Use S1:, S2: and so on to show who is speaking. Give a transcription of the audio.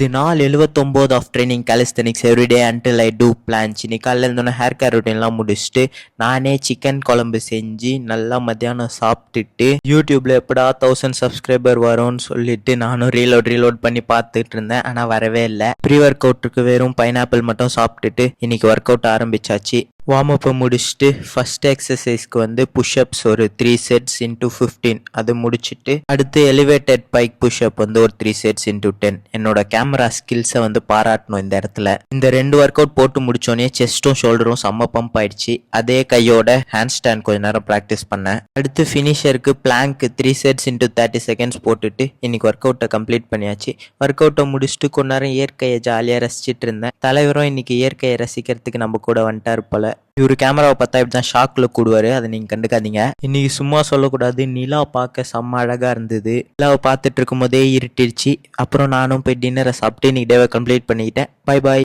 S1: இது நாள் 79 of training calisthenics everyday until I do planche. இன்னைக்கு காலையில் இருந்தோன்னே ஹேர் கேர் ரொட்டீன்லாம் முடிச்சுட்டு நானே சிக்கன் குழம்பு செஞ்சு நல்லா மத்தியானம் சாப்பிட்டுட்டு யூடியூப்ல எப்படா 1000 சப்ஸ்கிரைபர் வரும்னு சொல்லிட்டு நானும் ரீலோட் பண்ணி பார்த்துட்டு இருந்தேன். ஆனால் வரவே இல்லை. ப்ரீ ஒர்க் அவுட்டுக்கு வெறும் பைனாப்பிள் மட்டும் சாப்பிட்டுட்டு இன்னைக்கு ஒர்க் அவுட் ஆரம்பிச்சாச்சு. வார்ம் அப்பை முடிச்சுட்டு ஃபர்ஸ்ட் எக்ஸசைஸ்க்கு வந்து புஷ்அப்ஸ் ஒரு 3 sets into 15 அது முடிச்சுட்டு அடுத்து எலிவேட்டட் பைக் புஷ்அப் வந்து ஒரு 3 sets into 10. என்னோட கேமரா ஸ்கில்ஸை வந்து பாராட்டணும் இந்த இடத்துல. இந்த 2 ஒர்க் அவுட் போட்டு முடிச்சோடனே செஸ்ட்டும் ஷோல்டரும் செம்ம பம்ப் ஆயிடுச்சு. அதே கையோட ஹேண்ட் ஸ்டாண்ட் கொஞ்ச நேரம் ப்ராக்டிஸ் பண்ணேன். அடுத்து ஃபினிஷருக்கு பிளாங்க் 3 sets into 30 seconds போட்டுட்டு இன்னைக்கு ஒர்க் அவுட்டை கம்ப்ளீட் பண்ணியாச்சு. ஒர்க் அவுட்டை முடிச்சுட்டு கொஞ்ச நேரம் இயற்கையை ஜாலியாக ரசிச்சிட்டு இருந்தேன். தலைவரும் இன்னைக்கு இயற்கையை ரசிக்கிறதுக்கு நம்ம கூட வந்துட்டாரு போல. இவரு கேமராவை பார்த்தா இப்படி தான் ஷாக்கில் கூடுவார், அதை நீங்கள் கண்டுக்காதீங்க. இன்னைக்கு சும்மா சொல்லக்கூடாது, நிலா பார்க்க செம்ம அழகாக இருந்தது. நிலாவை பார்த்துட்டு இருக்கும் போதே இருட்டிடுச்சு. அப்புறம் நானும் போய் டின்னரை சாப்பிட்டு இன்னைக்கு டேவை கம்ப்ளீட் பண்ணிக்கிட்டேன். Bye bye.